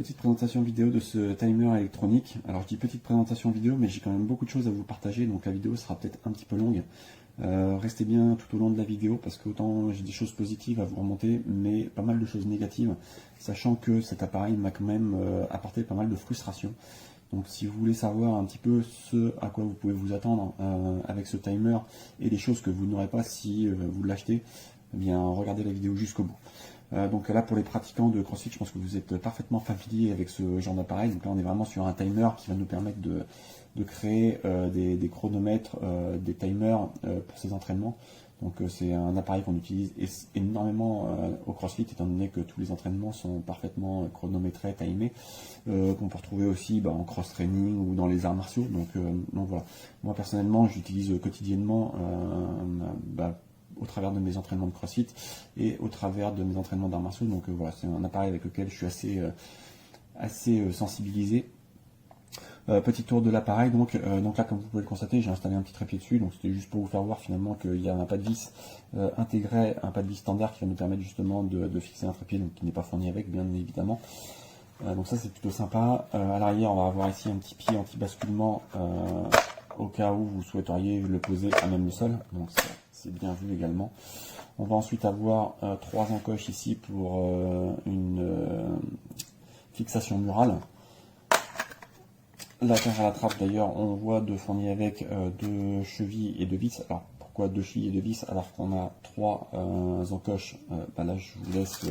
Petite présentation vidéo de ce timer électronique. Alors je dis petite présentation vidéo, mais j'ai quand même beaucoup de choses à vous partager, donc la vidéo sera peut-être un petit peu longue. Restez bien tout au long de la vidéo, parce que autant j'ai des choses positives à vous remonter, mais pas mal de choses négatives, sachant que cet appareil m'a quand même apporté pas mal de frustration. Donc si vous voulez savoir un petit peu ce à quoi vous pouvez vous attendre avec ce timer, et les choses que vous n'aurez pas si vous l'achetez, eh bien regardez la vidéo jusqu'au bout. Donc là, pour les pratiquants de CrossFit, je pense que vous êtes parfaitement familiers avec ce genre d'appareil. Donc là, on est vraiment sur un timer qui va nous permettre de créer des chronomètres, des timers pour ces entraînements. Donc c'est un appareil qu'on utilise énormément au CrossFit, étant donné que tous les entraînements sont parfaitement chronométrés, timés, qu'on peut retrouver aussi en cross-training ou dans les arts martiaux. Donc voilà, moi personnellement, j'utilise quotidiennement au travers de mes entraînements de CrossFit et au travers de mes entraînements d'arts martiaux. Donc voilà, c'est un appareil avec lequel je suis assez sensibilisé. Petit tour de l'appareil, donc là, comme vous pouvez le constater, j'ai installé un petit trépied dessus, donc c'était juste pour vous faire voir finalement qu'il y a un pas de vis intégré, un pas de vis standard qui va nous permettre justement de fixer un trépied, donc qui n'est pas fourni avec, bien évidemment. Donc ça, c'est plutôt sympa. À l'arrière, on va avoir ici un petit pied anti-basculement au cas où vous souhaiteriez le poser à même le sol, donc c'est bien vu également. On va ensuite avoir 3 encoches ici pour une fixation murale. La cage à la trappe, d'ailleurs, on voit de fourni avec 2 chevilles et 2 vis. Alors pourquoi 2 chevilles et 2 vis alors qu'on a 3 encoches? Là, je vous laisse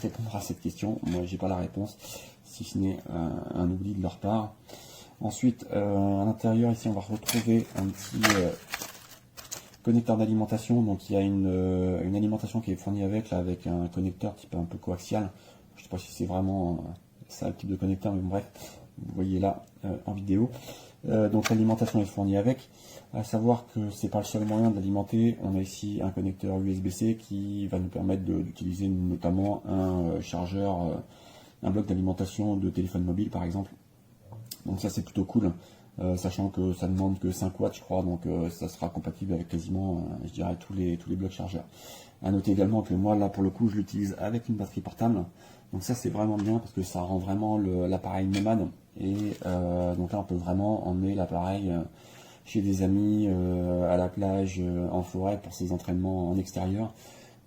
répondre à cette question. Moi, j'ai pas la réponse, si ce n'est un oubli de leur part. Ensuite, à l'intérieur, ici, on va retrouver un petit connecteur d'alimentation. Donc, il y a une alimentation qui est fournie avec, là, avec un connecteur type un peu coaxial. Je ne sais pas si c'est vraiment ça le type de connecteur, mais bon, bref, vous voyez là en vidéo. Donc, l'alimentation est fournie avec. À savoir que c'est pas le seul moyen d'alimenter. On a ici un connecteur USB-C qui va nous permettre d'utiliser notamment un chargeur, un bloc d'alimentation de téléphone mobile, par exemple. Donc ça, c'est plutôt cool, sachant que ça ne demande que 5 watts, je crois, donc ça sera compatible avec quasiment, je dirais, tous les blocs chargeurs. À noter également que moi, là, pour le coup, je l'utilise avec une batterie portable. Donc ça, c'est vraiment bien parce que ça rend vraiment l'appareil nomade. Et donc là, on peut vraiment emmener l'appareil chez des amis, à la plage, en forêt, pour ses entraînements en extérieur,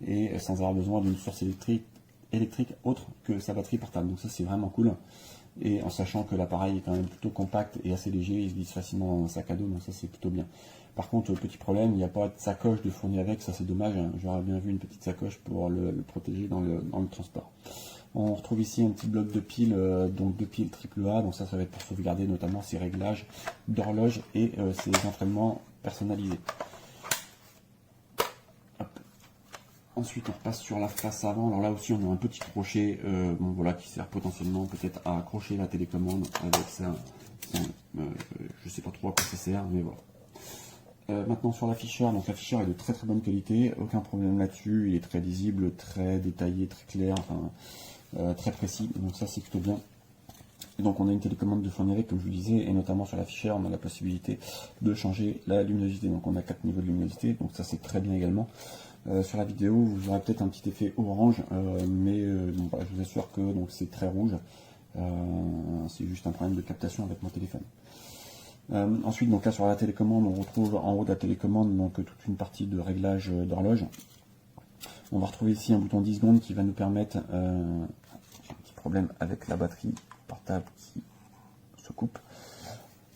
et sans avoir besoin d'une source électrique autre que sa batterie portable. Donc ça, c'est vraiment cool. Et en sachant que l'appareil est quand même plutôt compact et assez léger, il se glisse facilement dans un sac à dos, donc ça c'est plutôt bien. Par contre, petit problème, il n'y a pas de sacoche de fourni avec, ça c'est dommage, j'aurais bien vu une petite sacoche pour le protéger dans le transport. On retrouve ici un petit bloc de piles, donc de piles AAA, donc ça va être pour sauvegarder notamment ses réglages d'horloge et ses entraînements personnalisés. Ensuite, on repasse sur la face avant. Alors là aussi, on a un petit crochet qui sert potentiellement peut-être à accrocher la télécommande avec ça. Je sais pas trop à quoi ça sert, mais voilà. Maintenant sur l'afficheur, donc l'afficheur est de très très bonne qualité, aucun problème là-dessus, il est très lisible, très détaillé, très clair, très précis, donc ça c'est plutôt bien. Et donc on a une télécommande de fourni avec, comme je vous disais, et notamment sur l'afficheur, on a la possibilité de changer la luminosité. Donc on a 4 niveaux de luminosité, donc ça c'est très bien également. Sur la vidéo, vous aurez peut-être un petit effet orange, mais je vous assure que c'est très rouge. C'est juste un problème de captation avec mon téléphone. Ensuite, donc là sur la télécommande, on retrouve en haut de la télécommande toute une partie de réglage d'horloge. On va retrouver ici un bouton 10 secondes qui va nous permettre, j'ai un petit problème avec la batterie portable qui se coupe.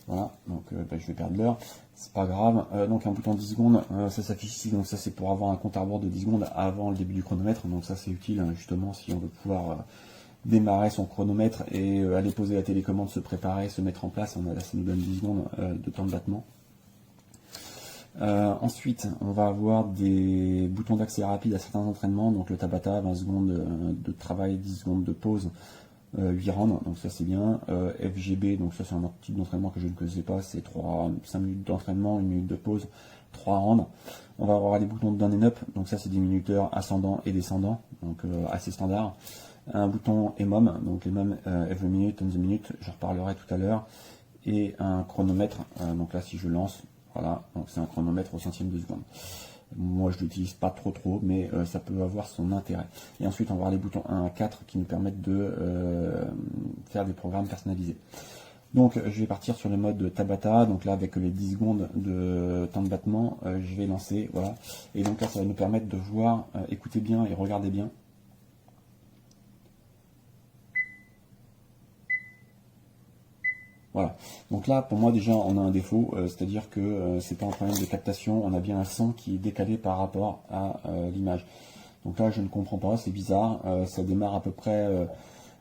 Voilà, donc je vais perdre l'heure, c'est pas grave. Donc un bouton 10 secondes, ça s'affiche ici, donc ça c'est pour avoir un compte à rebours de 10 secondes avant le début du chronomètre, donc ça c'est utile justement si on veut pouvoir démarrer son chronomètre et aller poser la télécommande, se préparer, se mettre en place. Là ça nous donne 10 secondes de temps de battement. Ensuite, on va avoir des boutons d'accès rapide à certains entraînements, donc le Tabata, 20 secondes de travail, 10 secondes de pause. 8 rounds, donc ça c'est bien. FGB, donc ça c'est un type d'entraînement que je ne connaissais pas, c'est 5 minutes d'entraînement, 1 minute de pause, 3 rounds. On va avoir les boutons de down and up, donc ça c'est des minuteurs ascendants et descendants, donc assez standard. Un bouton EMOM, donc EMOM every minute on the minute, je reparlerai tout à l'heure. Et un chronomètre, donc là si je lance, voilà, donc c'est un chronomètre au centième de seconde. Moi, je l'utilise pas trop, mais ça peut avoir son intérêt. Et ensuite, on va voir les boutons 1 à 4 qui nous permettent de faire des programmes personnalisés. Donc, je vais partir sur le mode Tabata. Donc là, avec les 10 secondes de temps de battement, je vais lancer. Voilà. Et donc là, ça va nous permettre de voir, écouter bien et regarder bien. Voilà. Donc là, pour moi, déjà, on a un défaut, c'est-à-dire que c'est pas un problème de captation, on a bien un son qui est décalé par rapport à l'image. Donc là, je ne comprends pas, c'est bizarre. Ça démarre à peu près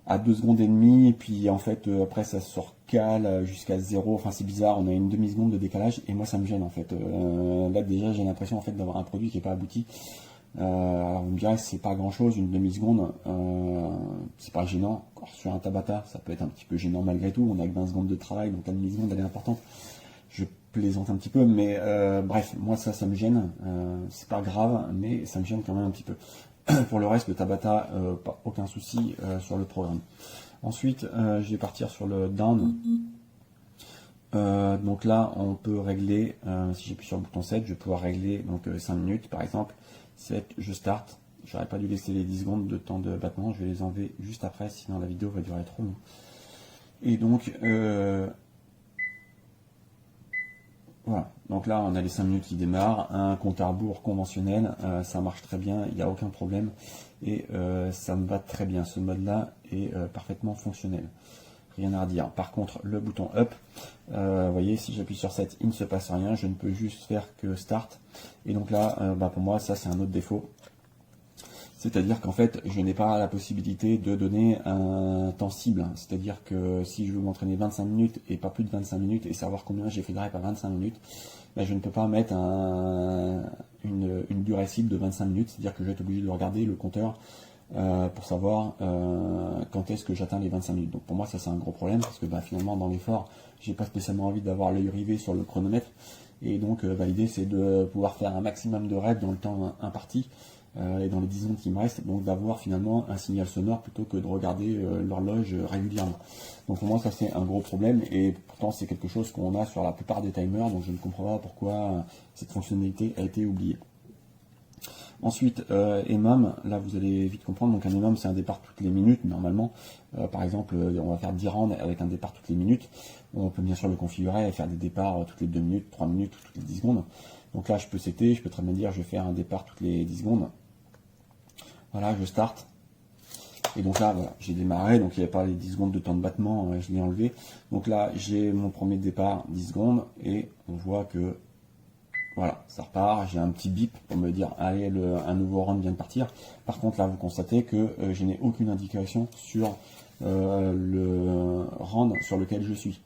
à 2 secondes et demie, et puis en fait, après, ça se recale jusqu'à 0. Enfin, c'est bizarre, on a une demi-seconde de décalage, et moi, ça me gêne, en fait. Là, déjà, j'ai l'impression, en fait, d'avoir un produit qui n'est pas abouti. Alors vous me direz, c'est pas grand chose, une demi-seconde, c'est pas gênant. Encore sur un Tabata, ça peut être un petit peu gênant malgré tout, on a que 20 secondes de travail, donc la demi-seconde elle est importante. Je plaisante un petit peu, mais bref, moi ça me gêne, c'est pas grave, mais ça me gêne quand même un petit peu. Pour le reste, le Tabata, pas aucun souci sur le programme. Ensuite, je vais partir sur le down. Donc là, on peut régler, si j'appuie sur le bouton 7, je vais pouvoir régler donc 5 minutes par exemple. 7, je start. J'aurais pas dû laisser les 10 secondes de temps de battement, je vais les enlever juste après, sinon la vidéo va durer trop long. Et donc, voilà. Donc là, on a les 5 minutes qui démarrent, un compte à rebours conventionnel, ça marche très bien, il n'y a aucun problème. Et ça me va très bien, ce mode-là est parfaitement fonctionnel. Rien à redire. Par contre, le bouton up, vous voyez, si j'appuie sur 7, il ne se passe rien, je ne peux juste faire que start. Et donc là, pour moi, ça c'est un autre défaut. C'est-à-dire qu'en fait, je n'ai pas la possibilité de donner un temps cible. C'est-à-dire que si je veux m'entraîner 25 minutes et pas plus de 25 minutes et savoir combien j'ai fait de rep à 25 minutes, ben je ne peux pas mettre une durée cible de 25 minutes. C'est-à-dire que je vais être obligé de regarder le compteur pour savoir quand est-ce que j'atteins les 25 minutes. Donc pour moi ça c'est un gros problème parce que finalement dans l'effort j'ai pas spécialement envie d'avoir l'œil rivé sur le chronomètre et donc l'idée c'est de pouvoir faire un maximum de reps dans le temps imparti et dans les 10 secondes qui me restent, donc d'avoir finalement un signal sonore plutôt que de regarder l'horloge régulièrement. Donc pour moi ça c'est un gros problème et pourtant c'est quelque chose qu'on a sur la plupart des timers, donc je ne comprends pas pourquoi cette fonctionnalité a été oubliée. Ensuite, EMOM, là vous allez vite comprendre, donc un EMOM c'est un départ toutes les minutes normalement. Par exemple, on va faire 10 rounds avec un départ toutes les minutes. On peut bien sûr le configurer et faire des départs toutes les 2 minutes, 3 minutes, toutes les 10 secondes. Donc là je peux setter, je peux très bien dire je vais faire un départ toutes les 10 secondes. Voilà, je start. Et donc là, voilà, j'ai démarré, donc il n'y avait pas les 10 secondes de temps de battement, je l'ai enlevé. Donc là, j'ai mon premier départ, 10 secondes, et on voit que voilà, ça repart, j'ai un petit bip pour me dire, allez, un nouveau round vient de partir. Par contre, là, vous constatez que je n'ai aucune indication sur le round sur lequel je suis.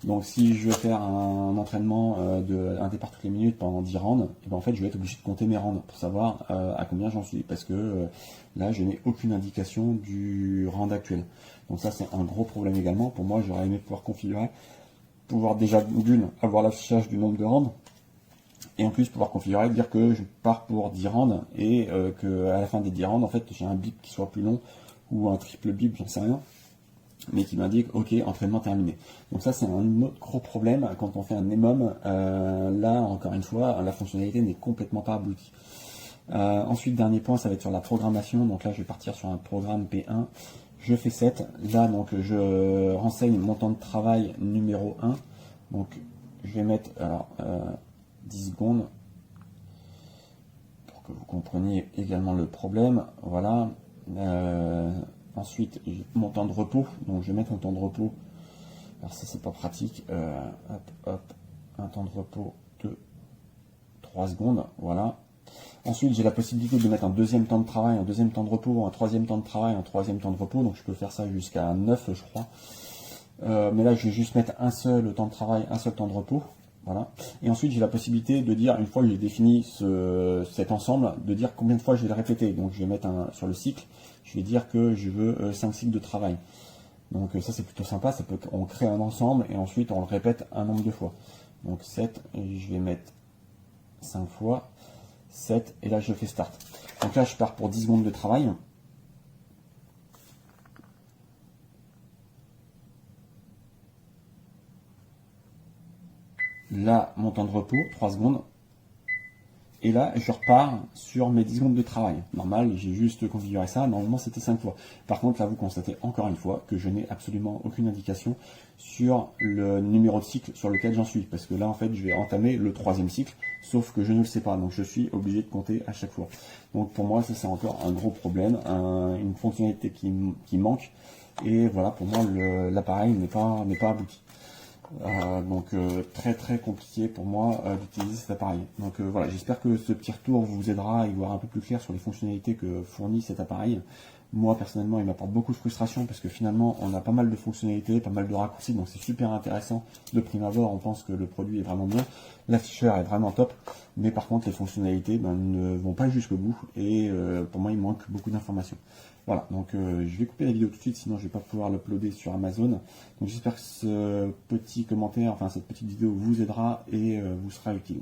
Donc, si je veux faire un entraînement un départ toutes les minutes pendant 10 rounds, et ben, en fait, je vais être obligé de compter mes rounds pour savoir à combien j'en suis. Parce que là, je n'ai aucune indication du round actuel. Donc ça, c'est un gros problème également. Pour moi, j'aurais aimé pouvoir configurer, pouvoir déjà d'une, avoir l'affichage du nombre de rounds, et en plus pouvoir configurer, dire que je pars pour 10 rounds et que à la fin des 10 rounds, en fait, j'ai un bip qui soit plus long ou un triple bip, j'en sais rien, mais qui m'indique OK, entraînement terminé. Donc ça, c'est un autre gros problème quand on fait un EMOM. Là, encore une fois, la fonctionnalité n'est complètement pas aboutie. Ensuite, dernier point, ça va être sur la programmation. Donc là, je vais partir sur un programme P1. Je fais 7. Là, donc, je renseigne mon temps de travail numéro 1. Donc, je vais mettre 10 secondes pour que vous compreniez également le problème. Voilà. Ensuite, mon temps de repos. Donc, je vais mettre mon temps de repos. Alors, ça, c'est pas pratique. Un temps de repos de 3 secondes. Voilà. Ensuite, j'ai la possibilité de mettre un deuxième temps de travail, un deuxième temps de repos, un troisième temps de travail, un troisième temps de repos. Donc, je peux faire ça jusqu'à 9, je crois. Mais là, je vais juste mettre un seul temps de travail, un seul temps de repos. Voilà. Et ensuite, j'ai la possibilité de dire, une fois que j'ai défini cet ensemble, de dire combien de fois je vais le répéter. Donc, je vais mettre sur le cycle, je vais dire que je veux 5 cycles de travail. Donc, ça, c'est plutôt sympa. On crée un ensemble et ensuite, on le répète un nombre de fois. Donc, 7, je vais mettre 5 fois, 7, et là, je fais start. Donc là, je pars pour 10 secondes de travail. Là, mon temps de repos, 3 secondes. Et là, je repars sur mes 10 secondes de travail. Normal, j'ai juste configuré ça. Normalement, c'était 5 fois. Par contre, là, vous constatez encore une fois que je n'ai absolument aucune indication sur le numéro de cycle sur lequel j'en suis. Parce que là, en fait, je vais entamer le 3e cycle, sauf que je ne le sais pas. Donc, je suis obligé de compter à chaque fois. Donc, pour moi, ça, c'est encore un gros problème, une fonctionnalité qui manque. Et voilà, pour moi, l'appareil n'est pas abouti. Donc très très compliqué pour moi d'utiliser cet appareil. Donc voilà, j'espère que ce petit retour vous aidera à y voir un peu plus clair sur les fonctionnalités que fournit cet appareil. Moi personnellement, il m'apporte beaucoup de frustration parce que finalement on a pas mal de fonctionnalités, pas mal de raccourcis, donc c'est super intéressant. De prime abord, on pense que le produit est vraiment bien, l'afficheur est vraiment top, mais par contre les fonctionnalités ne vont pas jusqu'au bout et pour moi il manque beaucoup d'informations. Voilà, donc je vais couper la vidéo tout de suite, sinon je vais pas pouvoir l'uploader sur Amazon. Donc j'espère que ce petit commentaire, enfin cette petite vidéo vous aidera et vous sera utile.